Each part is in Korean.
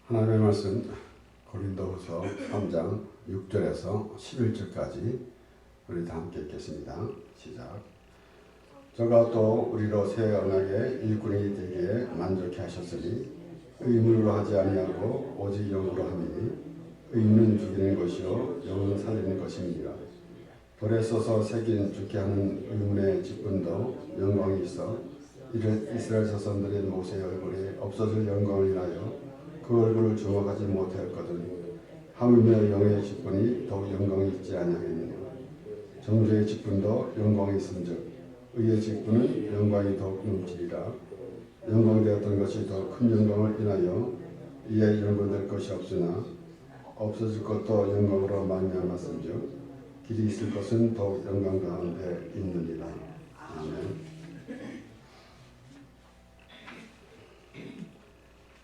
하나님의 말씀 고린도후서 3장 6절에서 11절까지 우리 다 함께 읽겠습니다. 시작. 저가 또 우리로 새 언약의 일꾼이 되기에 만족해 하셨으니 의무로 하지 아니하고 오직 영으로 함이니 의무는 죽이는 것이요 영은 살리는 것입니다. 돌에 써서 새긴 죽게 하는 의문의 직분도 영광이 있어 이스라엘 자손들의 모세의 얼굴에 없어질 영광을 인하여 그 얼굴을 주목하지 못하였거든. 하물며 영의 직분이 더욱 영광이 있지 아니하겠느냐. 정죄의 직분도 영광이 있은즉 의의 직분은 영광이 더욱 넘치리라. 영광되었던 것이 더 큰 영광을 인하여 이에 연관될 것이 없으나 없어질 것도 영광으로 말미암았은즉 길이 있을 것은 더욱 영광 가운데 있느니라. 아멘.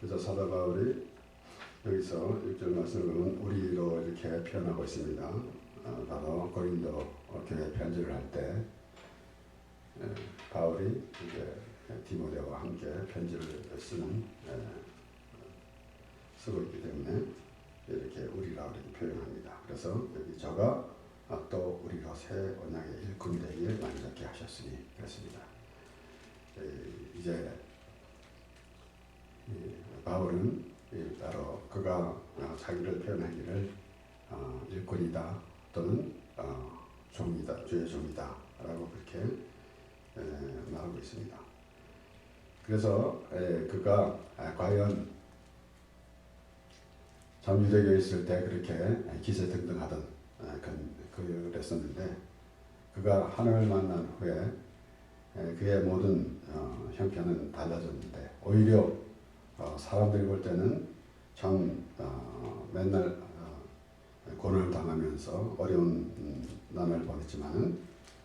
그래서 사도 바울이 여기서 6절 말씀을 보면 우리로 이렇게 표현하고 있습니다. 바로 고린도 교회 편지를 할 때 바울이 이제 디모데와 함께 편지를 쓰고 있기 때문에 이렇게 우리라고 이렇게 표현합니다. 그래서 여기 저가 또 우리로 새 언약의 일꾼 되기에 만족해 하셨으니 그렇습니다. 이제 바울은 바로 그가 자기를 표현하기를 일꾼이다 또는 종이다, 주의 종이다 라고 그렇게 말하고 있습니다. 그래서 그가 과연 잠유대교에 있을 때 그렇게 기세등등하던 그랬었는데 그가 하나님을 만난 후에 그의 모든 형편은 달라졌는데 오히려 사람들이 볼 때는 참 맨날 고난을 당하면서 어려운 난을 보냈지만은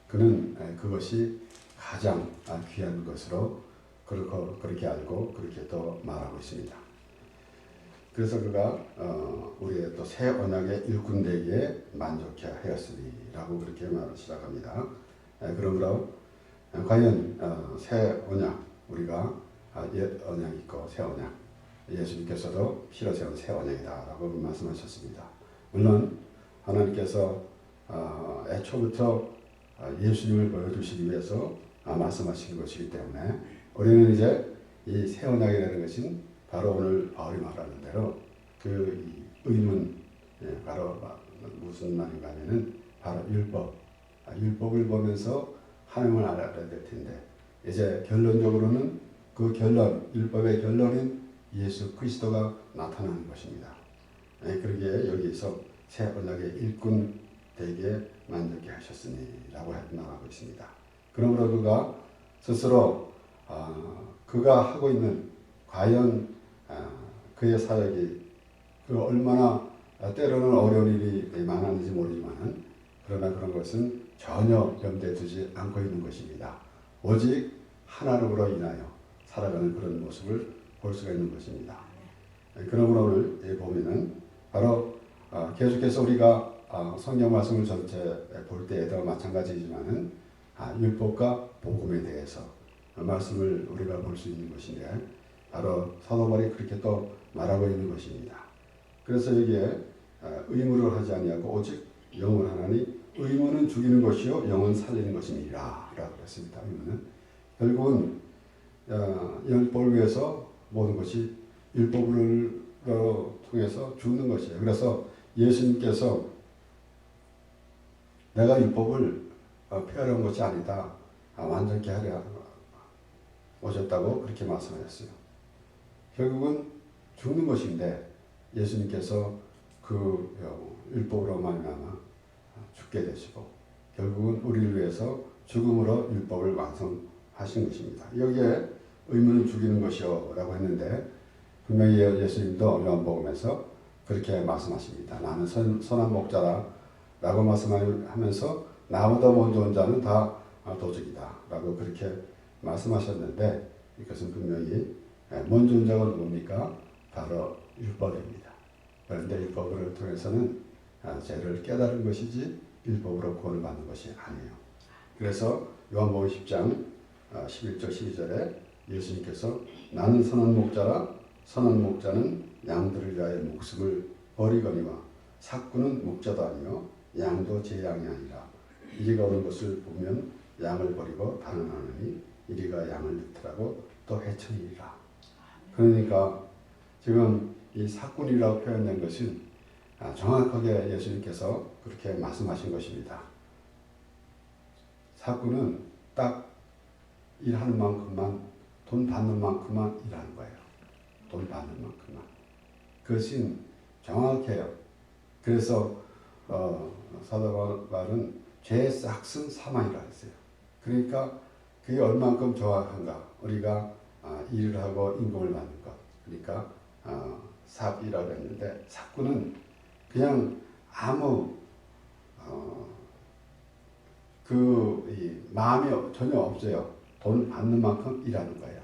그는 그것이 가장 귀한 것으로 그렇게 알고 그렇게 또 말하고 있습니다. 그래서 그가 우리의 또 새 언약의 일꾼 되기에 만족해 하였으니라고 그렇게 말을 시작합니다. 그러므로 과연 새 언약 우리가 옛 언약이 있고 새 언약 예수님께서도 피로 세운 새 언약이다라고 말씀하셨습니다. 물론 하나님께서 애초부터 예수님을 보여주시기 위해서 말씀하신 것이기 때문에 우리는 이제 이 새 언약이라는 것은 바로 오늘 바울이 말하는 대로 그 의문 바로 무슨 말인가 하면은 바로 율법을 보면서 하나님을 알아야 될 텐데 이제 결론적으로는 그 율법의 결론인 예수 그리스도가 나타나는 것입니다. 그러기에 여기서 새 언약의 일꾼 되기에 만족해 하셨으니라고 말하고 있습니다. 그러므로 그가 스스로 그가 하고 있는 과연 그의 사역이 얼마나 때로는 어려운 일이 많았는지 모르지만 그러나 그런 것은 전혀 염두에 두지 않고 있는 것입니다. 오직 하나님으로 인하여 살아가는 그런 모습을 볼 수가 있는 것입니다. 그러므로 오늘 보면은 바로 계속해서 우리가 성경 말씀을 전체 볼 때에도 마찬가지지만은 율법과 복음에 대해서 말씀을 우리가 볼 수 있는 것인데 바로 사도 바울이 그렇게 또 말하고 있는 것입니다. 그래서 여기에 의무를 하지 아니하고 오직 영을 하나니 의무는 죽이는 것이요 영은 살리는 것입니다 라고 했습니다. 의무는 결국은 율법을 위해서 모든 것이 율법을 통해서 죽는 것이에요. 그래서 예수님께서 내가 율법을 폐하려는 것이 아니다. 완전케 하려 오셨다고 그렇게 말씀하셨어요. 결국은 죽는 것인데 예수님께서 그 율법으로 말미암아 죽게 되시고 결국은 우리를 위해서 죽음으로 율법을 완성하신 것입니다. 여기에 의무는 죽이는 것이요 라고 했는데 분명히 예수님도 요한복음에서 그렇게 말씀하십니다. 나는 선한 목자라 라고 말씀하면서 나보다 먼저 온 자는 다 도적이다 라고 그렇게 말씀하셨는데 이것은 분명히 먼저 온 자가 누굽니까? 바로 율법입니다. 그런데 율법을 통해서는 죄를 깨달은 것이지 율법으로 구원을 받는 것이 아니에요. 그래서 요한복음 10장 11절 12절에 예수님께서 나는 선한 목자라 선한 목자는 양들을 위하여 목숨을 버리거니와 삭구는 목자도 아니요 양도 제 양이 아니라 이리가 오는 것을 보면 양을 버리고 달아나느니 이리가 양을 늑탈하고 또 해청이리라. 그러니까 지금 이 삭군이라고 표현된 것은 정확하게 예수님께서 그렇게 말씀하신 것입니다. 삭군은 딱 일하는 만큼만, 돈 받는 만큼만 일하는 거예요. 돈 받는 만큼만. 그것은 정확해요. 그래서 사도 바울은 죄의 싹슨 사망이라 했어요. 그러니까 그게 얼만큼 정확한가. 우리가 일을 하고 임금을 받는 것. 그러니까 삭이라고 했는데 삭구는 그냥 아무 마음이 전혀 없어요. 돈 받는 만큼 일하는 거예요.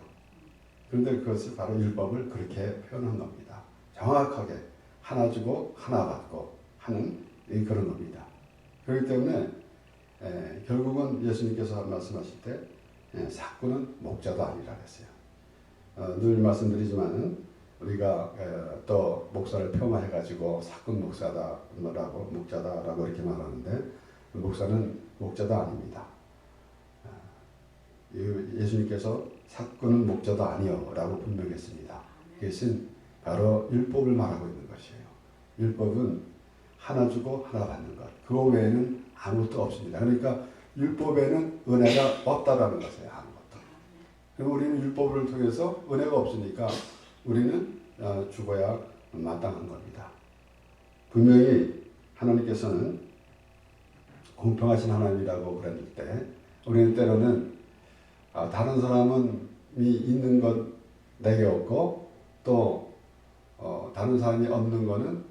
그런데 그것을 바로 율법을 그렇게 표현한 겁니다. 정확하게 하나 주고 하나 받고 하는 그런 겁니다. 그렇기 때문에 결국은 예수님께서 말씀하실 때 삭구는 목자도 아니라 그랬어요. 늘 말씀드리지만은 우리가 또 목사를 폄하해가지고 삭군 목사다라고 목자다라고 이렇게 말하는데 목사는 목자도 아닙니다. 예수님께서 삭군은 목자도 아니요라고 분명히 했습니다. 그것은 바로 율법을 말하고 있는 것이에요. 율법은 하나 주고 하나 받는 것. 그거 외에는 아무것도 없습니다. 그러니까 율법에는 은혜가 없다라는 것이에요. 아무것도. 그리고 우리는 율법을 통해서 은혜가 없으니까 우리는 죽어야 마땅한 겁니다. 분명히 하나님께서는 공평하신 하나님이라고 그랬을 때 우리는 때로는 다른 사람은 있는 것 내게 없고 또 다른 사람이 없는 거는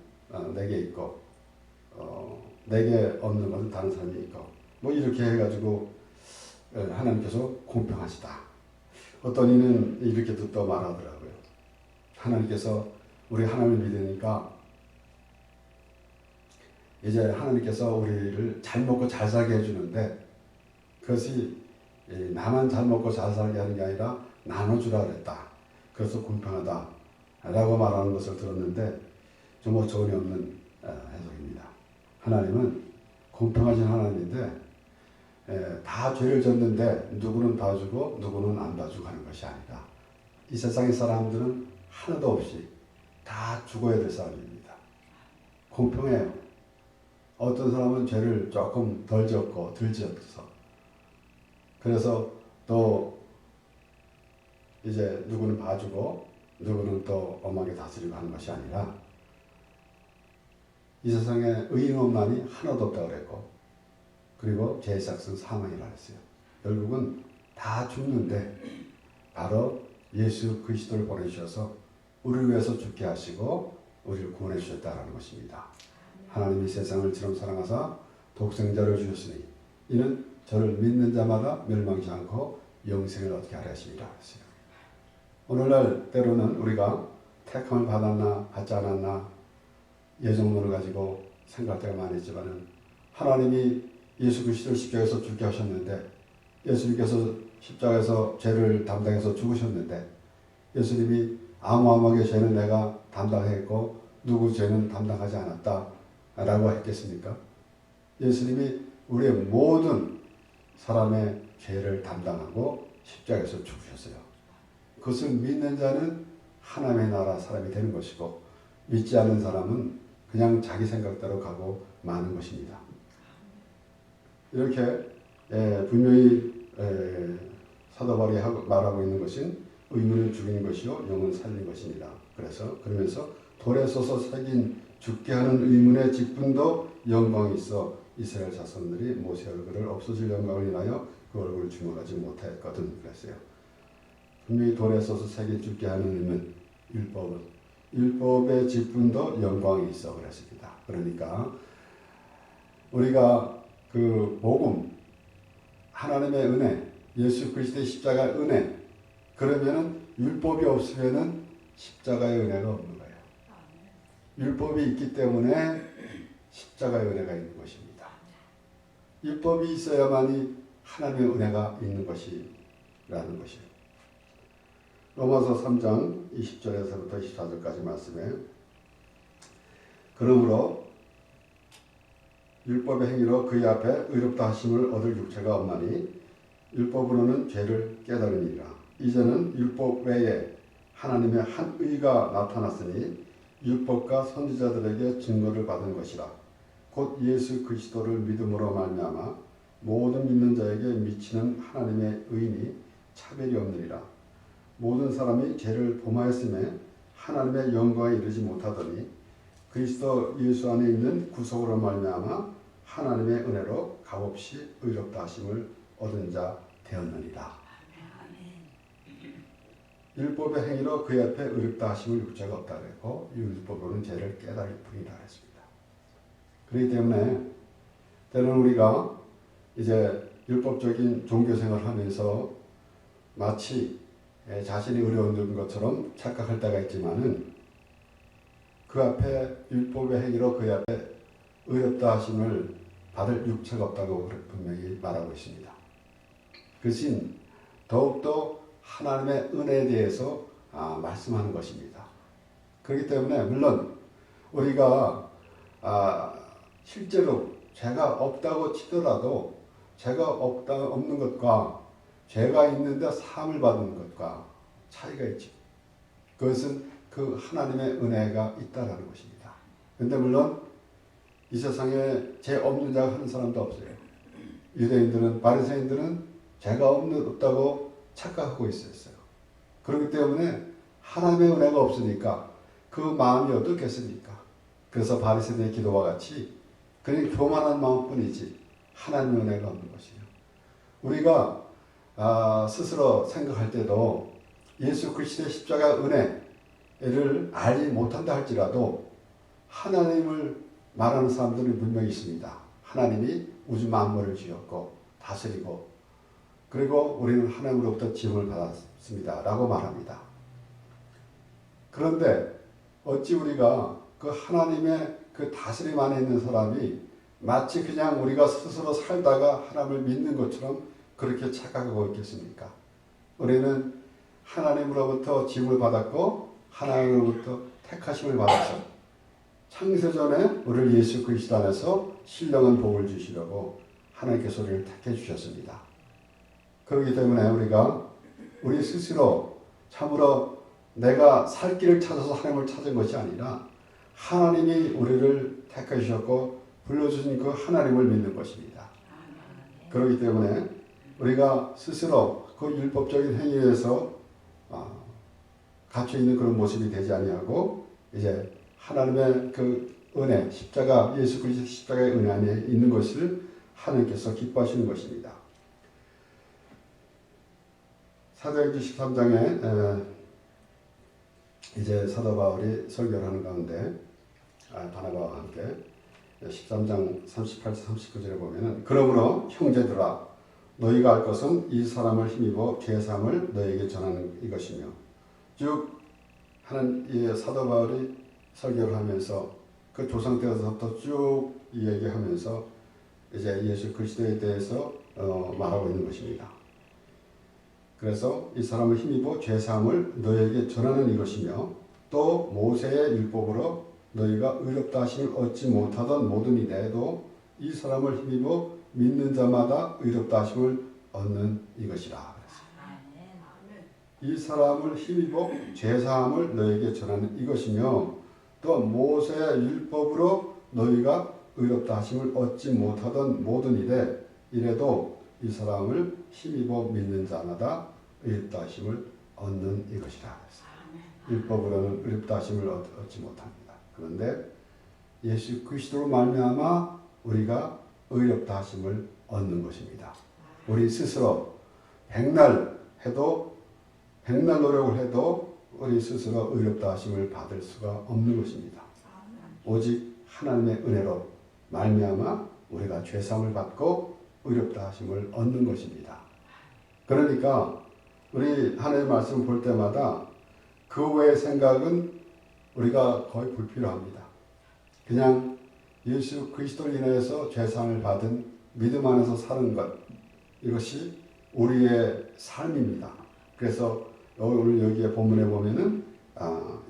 내게 있고 내게 없는 것은 다른 사람이 있고 뭐 이렇게 해가지고 하나님께서 공평하시다. 어떤 이는 이렇게 또 말하더라고요. 하나님께서 우리 하나님을 믿으니까 이제 하나님께서 우리를 잘 먹고 잘 살게 해주는데 그것이 나만 잘 먹고 잘 살게 하는 게 아니라 나눠주라 그랬다. 그래서 공평하다 라고 말하는 것을 들었는데 좀 어처구니 없는 해석입니다. 하나님은 공평하신 하나님인데 다 죄를 졌는데 누구는 봐주고 누구는 안 봐주고 하는 것이 아니라 이 세상의 사람들은 하나도 없이 다 죽어야 될 사람입니다. 공평해요. 어떤 사람은 죄를 조금 덜 지었고 덜 지었어. 그래서 또 이제 누구는 봐주고 누구는 또 엄하게 다스리고 하는 것이 아니라 이 세상에 의인 없나니 하나도 없다고 그랬고 그리고 죄의 삭은 사망이라 했어요. 결국은 다 죽는데 바로 예수 그리스도를 보내주셔서 우리를 위해서 죽게 하시고 우리를 구원해 주셨다는 것입니다. 하나님이 세상을 이처럼 사랑하사 독생자를 주셨으니 이는 저를 믿는 자마다 멸망치 않고 영생을 얻게 하려 하심이라 했어요. 오늘날 때로는 우리가 택함을 받았나 받지 않았나 예정론을 가지고 생각할 때가 많이 있지만은 하나님이 예수 그리스도를 십자가에서 죽게 하셨는데 예수님께서 십자가에서 죄를 담당해서 죽으셨는데 예수님이 아무하게 죄는 내가 담당했고 누구 죄는 담당하지 않았다 라고 했겠습니까? 예수님이 우리의 모든 사람의 죄를 담당하고 십자가에서 죽으셨어요. 그것을 믿는 자는 하나님의 나라 사람이 되는 것이고 믿지 않는 사람은 그냥 자기 생각대로 가고 마는 것입니다. 이렇게 분명히 사도 바울이 말하고 있는 것은 의문을 죽이는 것이요 영은 살리는 것입니다. 그러면서 돌에 서서 새긴 죽게 하는 의문의 직분도 영광이 있어 이스라엘 자손들이 모세 얼굴을 없어질 영광을 인하여 그 얼굴을 주목하지 못하였거든 그랬어요. 분명히 돌에 서서 새긴 죽게 하는 의문, 율법의 직분도 영광이 있어 그랬습니다. 그러니까 우리가 그 복음, 하나님의 은혜, 예수 그리스도의 십자가의 은혜, 그러면은 율법이 없으면은 십자가의 은혜가 없는 거예요. 율법이 있기 때문에 십자가의 은혜가 있는 것입니다. 율법이 있어야만이 하나님의 은혜가 있는 것이라는 것이에요. 로마서 3장 20절에서부터 24절까지 말씀에 그러므로 율법의 행위로 그의 앞에 의롭다 하심을 얻을 육체가 없나니 율법으로는 죄를 깨달으니라. 이제는 율법 외에 하나님의 한 의가 나타났으니 율법과 선지자들에게 증거를 받은 것이라. 곧 예수 그리스도를 믿음으로 말미암아 모든 믿는 자에게 미치는 하나님의 의인이 차별이 없느니라. 모든 사람이 죄를 범하였음에 하나님의 영광에 이르지 못하더니 그리스도 예수 안에 있는 구속으로 말미암아 하나님의 은혜로 값없이 의롭다 하심을 얻은 자 되었느니라. 율법의 행위로 그의 앞에 의롭다 하심을 육체가 없다 그랬고 율법으로는 죄를 깨달을 뿐이다 했습니다. 그렇기 때문에 때로는 우리가 이제 율법적인 종교생활을 하면서 마치 자신이 어려운 것처럼 착각할 때가 있지만은 그 앞에 율법의 행위로 그 앞에 의롭다 하심을 받을 육체가 없다고 분명히 말하고 있습니다. 그것은 더욱더 하나님의 은혜에 대해서 말씀하는 것입니다. 그렇기 때문에 물론 우리가 실제로 죄가 없다고 치더라도 죄가 없는 것과 죄가 있는데 사함을 받는 것과 차이가 있죠. 그것은 그 하나님의 은혜가 있다라는 것입니다. 그런데 물론 이 세상에 죄 없는 자가 한 사람도 없어요. 유대인들은 바리새인들은 죄가 없다고 착각하고 있었어요. 그렇기 때문에 하나님의 은혜가 없으니까 그 마음이 어떻겠습니까? 그래서 바리새인의 기도와 같이 그냥 교만한 마음뿐이지 하나님의 은혜가 없는 것이에요. 우리가 스스로 생각할 때도 예수 그리스도의 십자가 은혜를 알지 못한다 할지라도 하나님을 말하는 사람들은 분명히 있습니다. 하나님이 우주 만물을 지었고 다스리고 그리고 우리는 하나님으로부터 지음을 받았습니다. 라고 말합니다. 그런데 어찌 우리가 그 하나님의 그 다스림 안에 있는 사람이 마치 그냥 우리가 스스로 살다가 하나님을 믿는 것처럼 그렇게 착각하고 있겠습니까? 우리는 하나님으로부터 지음을 받았고 하나님으로부터 택하심을 받아서 창세전에 우리를 예수 그리스도 안에서 신령한 복을 주시려고 하나님께서 우리를 택해 주셨습니다. 그렇기 때문에 우리가 우리 스스로 참으로 내가 살 길을 찾아서 하나님을 찾은 것이 아니라 하나님이 우리를 택해 주셨고 불러주신 그 하나님을 믿는 것입니다. 그렇기 때문에 우리가 스스로 그 율법적인 행위에서 갇혀 있는 그런 모습이 되지 아니하고 이제 하나님의 그 은혜, 십자가, 예수 그리스도 십자가의 은혜 안에 있는 것을 하나님께서 기뻐하시는 것입니다. 사도행전 13장에 이제 사도 바울이 설교를 하는 가운데 바나바와 함께 13장 38, 39절에 보면은 그러므로 형제들아 너희가 알 것은 이 사람을 힘입어 죄사함을 너희에게 전하는 이것이며 쭉 하는 이 사도 바울이 설교를 하면서 그 조상 때부터 쭉 이야기하면서 이제 예수 그리스도에 대해서 말하고 있는 것입니다. 그래서 이 사람을 힘입어 죄사함을 너희에게 전하는 이것이며 또 모세의 율법으로 너희가 의롭다 하심을 얻지 못하던 모든 이내에도 이 사람을 힘입어 믿는 자마다 의롭다 하심을 얻는 이것이라. 이 사람을 힘입어 죄사함을 너희에게 전하는 이것이며 또 모세의 율법으로 너희가 의롭다 하심을 얻지 못하던 모든 이래도 이 사람을 힘입어 믿는 자마다 의롭다 하심을 얻는 이것이라. 율법으로는 의롭다 하심을 얻지 못합니다. 그런데 예수 그리스도로 말미암아 우리가 의롭다 하심을 얻는 것입니다. 우리 스스로 백날 노력을 해도 우리 스스로 의롭다 하심을 받을 수가 없는 것입니다. 오직 하나님의 은혜로 말미암아 우리가 죄사함을 받고 의롭다 하심을 얻는 것입니다. 그러니까 우리 하나님의 말씀을 볼 때마다 그 외의 생각은 우리가 거의 불필요합니다. 그냥 예수 그리스도로 인해서 죄사함을 받은 믿음 안에서 사는 것, 이것이 우리의 삶입니다. 그래서 오늘 여기에 본문에 보면은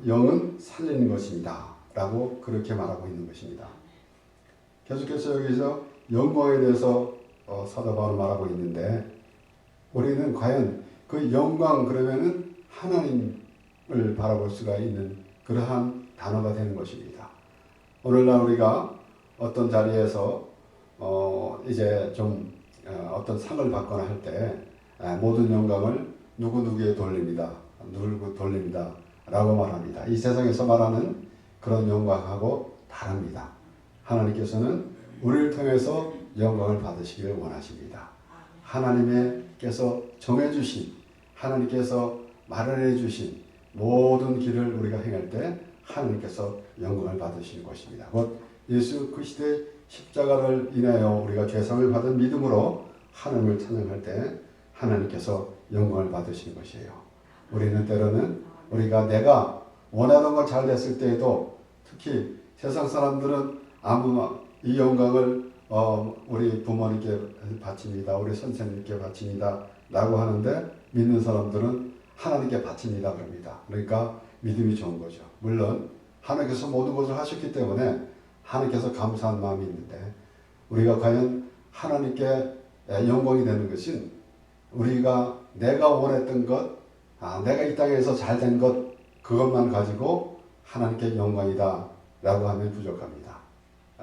영은 살리는 것입니다 라고 그렇게 말하고 있는 것입니다. 계속해서 여기서 영광에 대해서 사도 바울은 말하고 있는데, 우리는 과연 그 영광 그러면은 하나님을 바라볼 수가 있는 그러한 단어가 되는 것입니다. 오늘날 우리가 어떤 자리에서 이제 좀 어떤 상을 받거나 할 때 모든 영광을 누구누구에 돌립니다. 누구 돌립니다 라고 말합니다. 이 세상에서 말하는 그런 영광하고 다릅니다. 하나님께서는 우리를 통해서 영광을 받으시기를 원하십니다. 하나님께서 정해주신, 하나님께서 마련해 주신 모든 길을 우리가 행할 때 하나님께서 영광을 받으실 것입니다. 곧 예수 그리스도의 십자가를 인하여 우리가 죄사함을 받은 믿음으로 하나님을 찬양할 때 하나님께서 영광을 받으시는 것이에요. 우리는 때로는 우리가 내가 원하는 걸 잘 됐을 때에도, 특히 세상 사람들은 이 영광을 우리 부모님께 바칩니다, 우리 선생님께 바칩니다 라고 하는데, 믿는 사람들은 하나님께 바칩니다 그럽니다. 그러니까 믿음이 좋은 거죠. 물론 하나님께서 모든 것을 하셨기 때문에 하나님께서 감사한 마음이 있는데, 우리가 과연 하나님께 영광이 되는 것은 우리가 내가 원했던 것, 내가 이 땅에서 잘된 것, 그것만 가지고 하나님께 영광이다 라고 하면 부족합니다.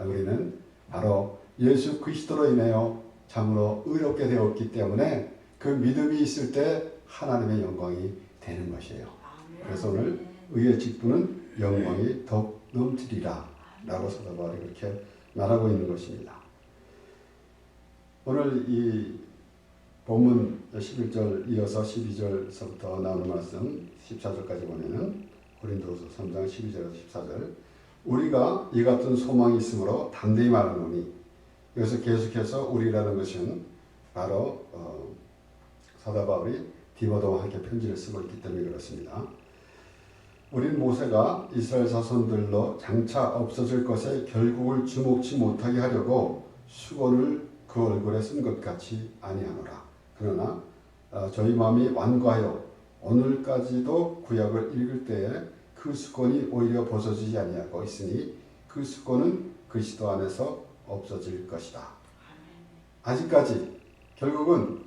우리는 바로 예수 그리스도로 인하여 참으로 의롭게 되었기 때문에 그 믿음이 있을 때 하나님의 영광이 되는 것이에요. 그래서 오늘 의의 직분은 영광이 더욱 넘치리라 라고 사도 바울이 그렇게 말하고 있는 것입니다. 오늘 이 본문 11절 이어서 12절서부터 나오는 말씀 14절까지 보면은 고린도후서 3장 12절에서 14절, 우리가 이 같은 소망이 있으므로 담대히 말하노니, 여기서 계속해서 우리라는 것은 바로 사도 바울이 디모데와 함께 편지를 쓰고 있기 때문에 그렇습니다. 우린 모세가 이스라엘 자손들로 장차 없어질 것에 결국을 주목치 못하게 하려고 수건을 그 얼굴에 쓴 것 같이 아니하노라. 그러나 저희 마음이 완고하여 오늘까지도 구약을 읽을 때에 그 수건이 오히려 벗어지지 아니하고 있으니 그 수건은 그리스도 안에서 없어질 것이다. 아직까지 결국은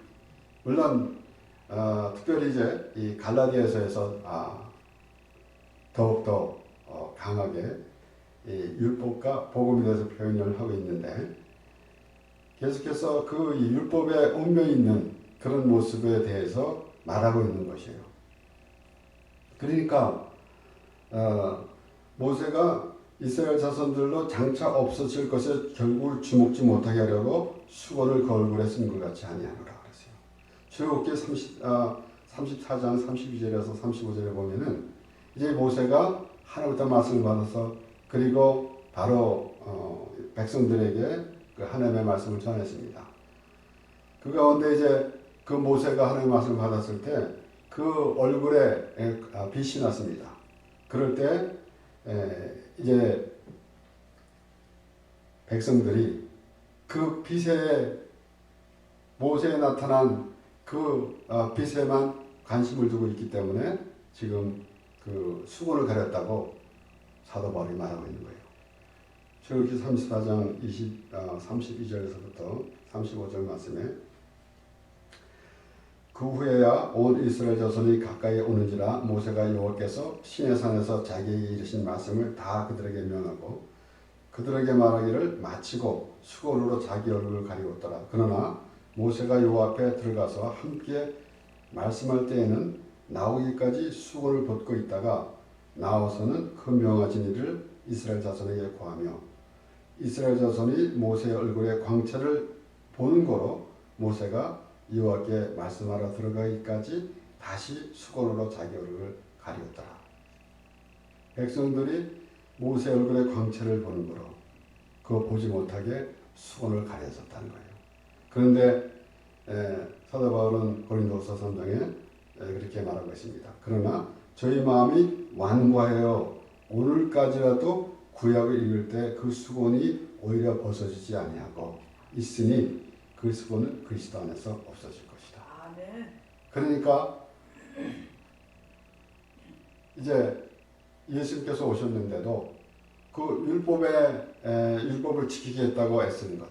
물론 특별히 이제 이 갈라디아서에서 더욱더 강하게 이 율법과 복음에 대해서 표현을 하고 있는데, 계속해서 그 율법에 얽매 있는 그런 모습에 대해서 말하고 있는 것이에요. 그러니까 모세가 이스라엘 자손들로 장차 없어질 것에 결국을 주목지 못하게 하려고 수건을 그 얼굴에 쓴 것 같이 아니하노라 그랬어요. 출애굽기 34장 32절에서 35절에 보면은 이제 모세가 하나님부터 말씀을 받아서, 그리고 바로 백성들에게 그 하나님의 말씀을 전했습니다. 그 가운데 이제 그 모세가 하나님의 말씀을 받았을 때 그 얼굴에 빛이 났습니다. 그럴 때 이제 백성들이 그 빛에, 모세에 나타난 그 빛에만 관심을 두고 있기 때문에 지금 그 수건을 가렸다고 사도 바울이 말하고 있는 거예요. 출애굽기 34장 32절에서부터 35절 말씀에, 그 후에야 온 이스라엘 자손이 가까이 오는지라 모세가 여호와께서 시내산에서 자기에게 이르신 말씀을 다 그들에게 명하고 그들에게 말하기를 마치고 수건으로 자기 얼굴을 가리웠더라. 그러나 모세가 여호와 앞에 들어가서 함께 말씀할 때에는 나오기까지 수건을 벗고 있다가 나와서는 그 명하신 일을 이스라엘 자손에게 고하며, 이스라엘 자손이 모세의 얼굴의 광채를 보는 거로 모세가 여호와께 말씀하러 들어가기까지 다시 수건으로 자기 얼굴을 가리웠더라. 백성들이 모세 얼굴의 광채를 보는 거로 그거 보지 못하게 수건을 가려졌다는 거예요. 그런데 사도 바울은 고린도후서 3장에 그렇게 말하고 있습니다. 그러나 저희 마음이 완고하여 오늘까지라도 구약을 읽을 때 그 수건이 오히려 벗어지지 아니하고 있으니 그 수건은 그리스도 안에서 없어질 것이다. 아멘. 그러니까 이제 예수님께서 오셨는데도 그 율법을 지키겠다고 애쓰는 것.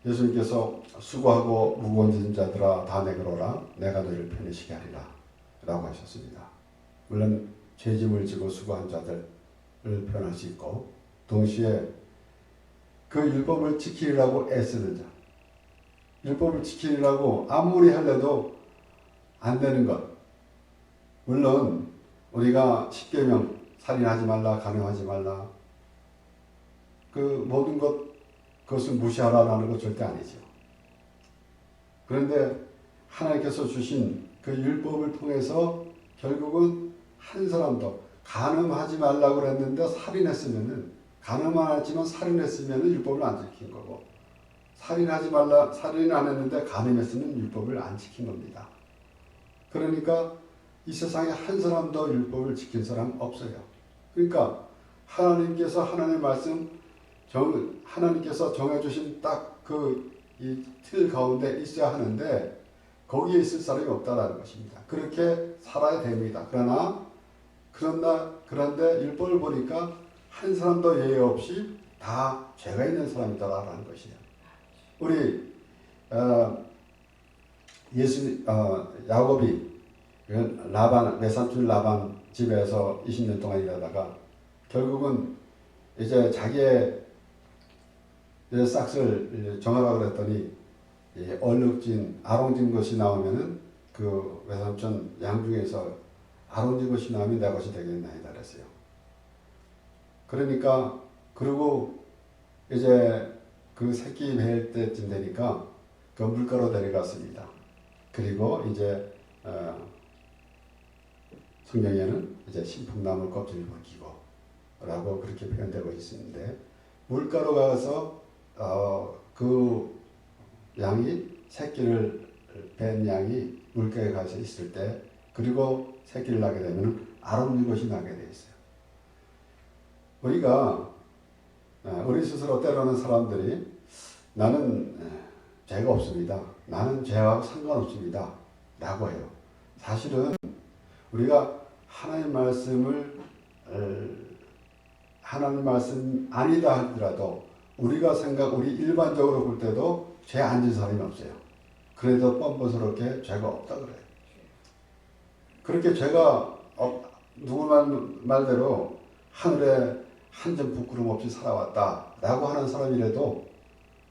예수님께서 수고하고 무거운 짐 자들아 다 내게로 오라 내가 너희를 편히 쉬게 하리라 라고 하셨습니다. 물론 죄짐을 지고 수고한 자들을 표현할 수 있고 동시에 그 율법을 지키려고 애쓰는 자, 율법을 지키려고 아무리 하려도 안 되는 것. 물론 우리가 십계명 살인하지 말라, 간음하지 말라, 그 모든 그것을 무시하라라는 것 절대 아니죠. 그런데 하나님께서 주신 그 율법을 통해서 결국은 한 사람도 간음하지 말라고 그랬는데 살인했으면은 간음만 하지만 살인했으면은 율법을 안 지킨 거고 살인하지 말라 살인 안 했는데 간음했으면 율법을 안 지킨 겁니다. 그러니까 이 세상에 한 사람도 율법을 지킨 사람 없어요. 그러니까 하나님께서 하나님의 말씀 하나님께서 정해주신 딱 그 이 틀 가운데 있어야 하는데 거기에 있을 사람이 없다라는 것입니다. 그렇게 살아야 됩니다. 그런데 율법을 보니까 한 사람도 예외 없이 다 죄가 있는 사람이다라는 것이에요. 우리 야곱이 외삼촌 라반 집에서 20년 동안 일하다가 결국은 이제 자기의 싹을 정하라고 그랬더니 얼룩진 아롱진 것이 나오면은 그 외삼촌 양 중에서 아롱진 것이 나오면 내 것이 되겠나이다 그랬어요. 그러니까 그리고 이제 그 새끼 뵐 때쯤 되니까 그 물가로 데려갔습니다. 그리고 이제 성경에는 이제 신풍나무 껍질을 벗기고 라고 그렇게 표현되고 있는데 물가로 가서 그 양이 새끼를 뵌 양이 물가에 가서 있을 때 그리고 새끼를 낳게 되면 아름다운 것이 나게 되어 있어요. 우리 스스로 때로는 사람들이 나는 죄가 없습니다. 나는 죄와 상관없습니다. 라고 해요. 사실은 우리가 하나님 말씀을 하나님 말씀 아니다 하더라도 우리 일반적으로 볼 때도 죄 안 진 사람이 없어요. 그래도 뻔뻔스럽게 죄가 없다 그래요. 그렇게 죄가 누구 말대로 하늘에 한 점 부끄럼 없이 살아왔다라고 하는 사람이라도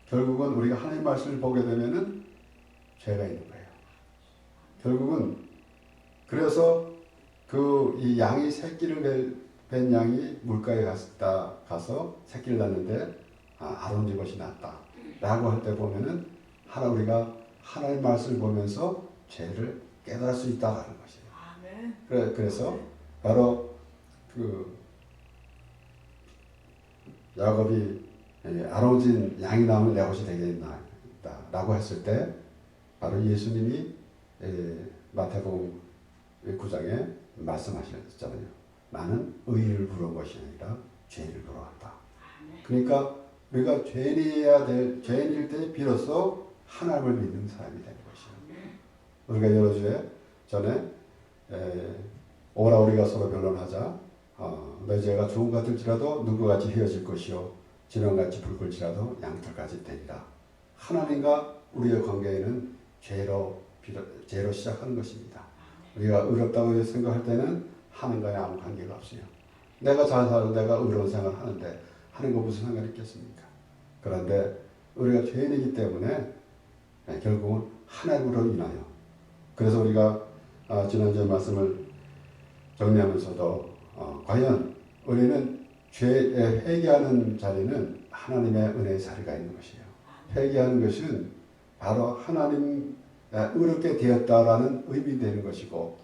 결국은 우리가 하나님 말씀을 보게 되면은 죄가 있는 거예요. 결국은 그래서 이 양이 새끼를 뵌 양이 물가에 가서 새끼를 낳는데 아론지 것이 낫다 라고 할 때 보면은 우리가 하나님 말씀을 보면서 죄를 깨달을 수 있다라는 것이에요. 그래서 바로 야곱이 아론진 양이 나오면 내 것이 되겠나 라고 했을 때 바로 예수님이 마태복음 9장에 말씀하셨잖아요. 나는 의를 부른 것이 아니라 죄를 부러 왔다. 그러니까 우리가 죄인일 때 비로소 하나님을 믿는 사람이 되는 것이에요. 우리가 여러 주에 전에 오라 우리가 서로 변론하자. 내 죄가 좋은 것 같을지라도 누구와 같이 헤어질 것이요 진원같이 붉을지라도 양털같이 되리라. 하나님과 우리의 관계에는 죄로 시작하는 것입니다. 우리가 의롭다고 생각할 때는 하나님과의 아무 관계가 없어요. 내가 잘 살고 내가 의로운 생활을 하는데 하나님과 무슨 상관이 있겠습니까? 그런데 우리가 죄인이기 때문에 결국은 하나님으로 인하여 그래서 우리가 지난주에 말씀을 정리하면서도 과연 우리는 죄에 회개하는 자리는 하나님의 은혜의 자리가 있는 것이에요. 회개하는 것은 바로 하나님 의롭게 되었다라는 의미 되는 것이고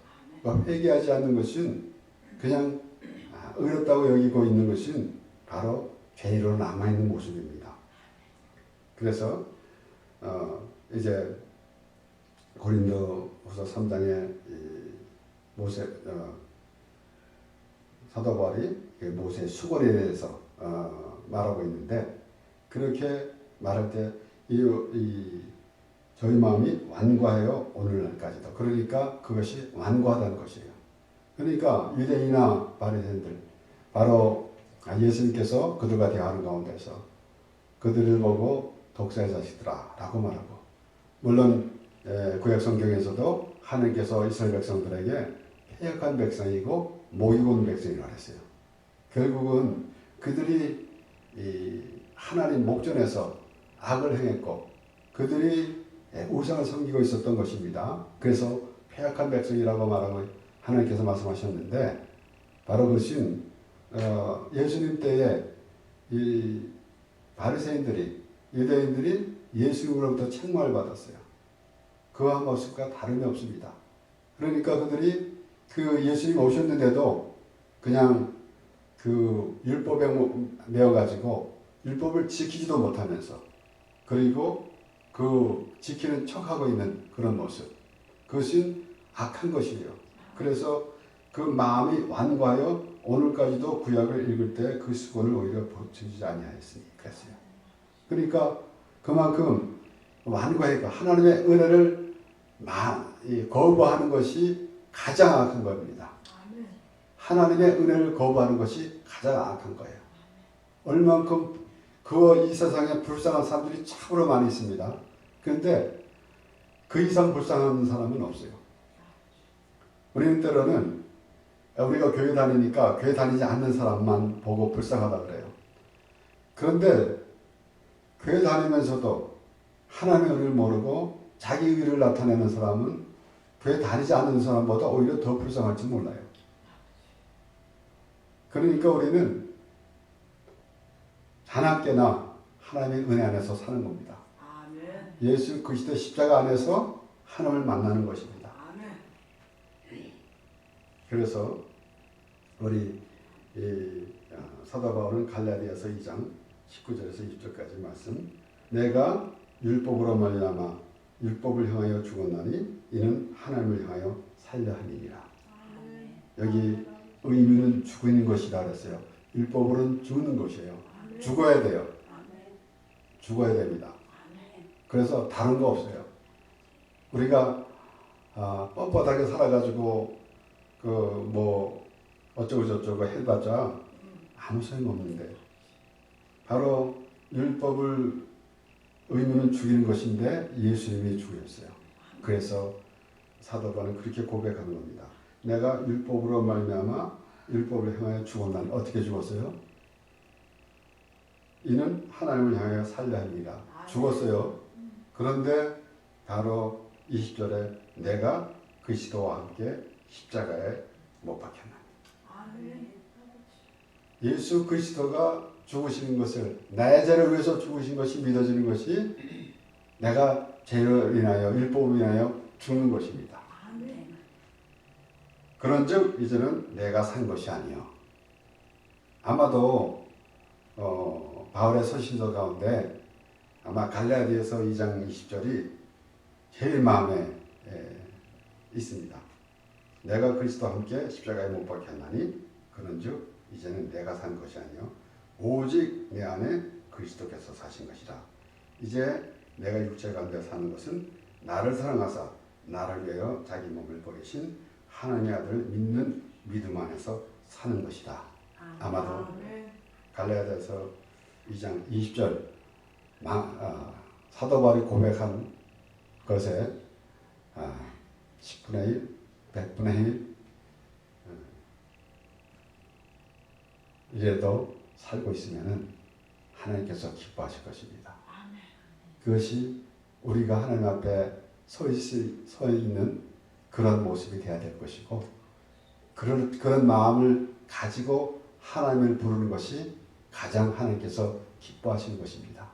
회개하지 않는 것은 그냥 의롭다고 여기고 있는 것은 바로 죄로 남아있는 모습입니다. 그래서 이제 고린도후서 3장에 모세 사도 바울이 모세의 수고에 대해서 말하고 있는데 그렇게 말할 때 저희 마음이 완고하여 오늘날까지도 그러니까 그것이 완고하다는 것이에요. 그러니까 유대인이나 바리새인들 바로 예수님께서 그들과 대화하는 가운데서 그들을 보고 독사의 자식들아 라고 말하고, 물론 구약 성경에서도 하나님께서 이스라엘 백성들에게 패역한 백성이고 목이 곤 백성이라고 했어요. 결국은 그들이 하나님 목전에서 악을 행했고 그들이 우상을 섬기고 있었던 것입니다. 그래서 패역한 백성이라고 말하고 하나님께서 말씀하셨는데, 바로 그것은 예수님 때에 이 바리새인들이, 유대인들이 예수님으로부터 책망을 받았어요. 그와 모습과 다름이 없습니다. 그러니까 그들이 그 예수님 오셨는데도 그냥 그 율법에 매어가지고 율법을 지키지도 못하면서, 그리고 그 지키는 척하고 있는 그런 모습, 그것은 악한 것이에요. 그래서 그 마음이 완고하여 오늘까지도 구약을 읽을 때 그 수건을 오히려 벗지 아니하였으니 그랬어요. 그러니까 그만큼 완고하니까 하나님의 은혜를 거부하는 것이 가장 악한 겁니다. 하나님의 은혜를 거부하는 것이 가장 악한 거예요. 얼만큼 이 세상에 불쌍한 사람들이 참으로 많이 있습니다. 그런데 그 이상 불쌍한 사람은 없어요. 우리는 때로는 우리가 교회 다니니까 교회 다니지 않는 사람만 보고 불쌍하다 그래요. 그런데 교회 다니면서도 하나님의 의를 모르고 자기 의를 나타내는 사람은 교회 다니지 않는 사람보다 오히려 더 불쌍할지 몰라요. 그러니까 우리는 하나님께나 하나님의 은혜 안에서 사는 겁니다. 아멘. 예수 그리스도 십자가 안에서 하나님을 만나는 것입니다. 아멘. 그래서 우리 사도 바울은 갈라디아서 2장 19절에서 20절까지 말씀, 내가 율법으로 말미암아 율법을 향하여 죽었나니 이는 하나님을 향하여 살려 함이니라. 여기 의미는 죽는 것이라 그랬어요. 뻣뻣은 죽는 것이에요. 죽어야 돼요. 죽어야 됩니다. 그래서 다른 거 없어요. 우리가 뻣뻣하게 살아가지고 어쩌고 저쩌고 해봤자 아무 소용없는데, 바로 율법을 의무는 죽이는 것인데 예수님이 죽으셨어요. 그래서 사도 바울은 그렇게 고백하는 겁니다. 내가 율법으로 말미암아 율법을 향하여 죽었나니, 어떻게 죽었어요? 이는 하나님을 향하여 살려 합니다. 죽었어요. 그런데 바로 20절에 내가 그리스도와 함께 십자가에 못 박혔나니. 예수 그리스도가 죽으시는 것을, 나의 죄를 위해서 죽으신 것이 믿어지는 것이 내가 죄를 인하여 율법을 인하여 죽는 것입니다. 그런즉 이제는 내가 산 것이 아니요. 아마도 바울의 서신서 가운데 아마 갈라디아서 2장 20절이 제일 마음에 있습니다. 내가 그리스도와 함께 십자가에 못 박혔나니 그런즉 이제는 내가 산 것이 아니요 오직 내 안에 그리스도께서 사신 것이라. 이제 내가 육체 가운데 사는 것은 나를 사랑하사 나를 위하여 자기 몸을 버리신 하나님의 아들 믿는 믿음 안에서 사는 것이다. 아마도 갈라디아서 2장 20절 사도 바울이 고백한 것에 10분의 1, 100분의 1 이래도 살고 있으면 하나님께서 기뻐하실 것입니다. 그것이 우리가 하나님 앞에 서 있는 그런 모습이 되어야 될 것이고, 그런 마음을 가지고 하나님을 부르는 것이 가장 하나님께서 기뻐하시는 것입니다.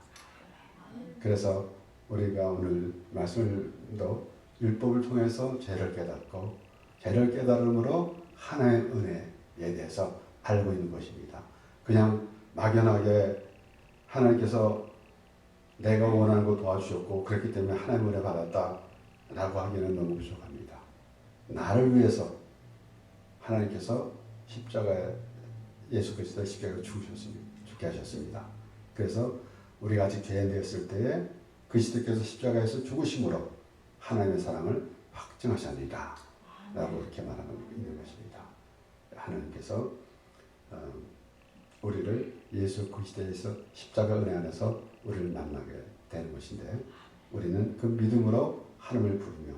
그래서 우리가 오늘 말씀도 율법을 통해서 죄를 깨닫고, 죄를 깨달음으로 하나님의 은혜에 대해서 알고 있는 것입니다. 그냥 막연하게 하나님께서 내가 원하는 거 도와주셨고 그렇기 때문에 하나님의 은혜 받았다라고 하기는 너무 부족합니다. 나를 위해서 하나님께서 십자가에 예수 그리스도의 십자가에 죽게 하셨습니다. 그래서 우리가 아직 죄인 되었을 때에 그리스도께서 십자가에서 죽으심으로 하나님의 사랑을 확증하셨느니라 라고 이렇게 말하고 있는 것입니다. 하나님께서 우리를 예수 그리스도에서 십자가 은혜 안에서 우리를 만나게 되는 것인데, 우리는 그 믿음으로 하나님을 부르며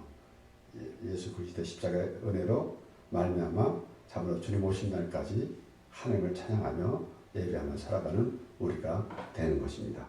예수 그리스도의 십자가의 은혜로 말미암아 참으로 주님 오신 날까지 하나님을 찬양하며 예배하며 살아가는 우리가 되는 것입니다.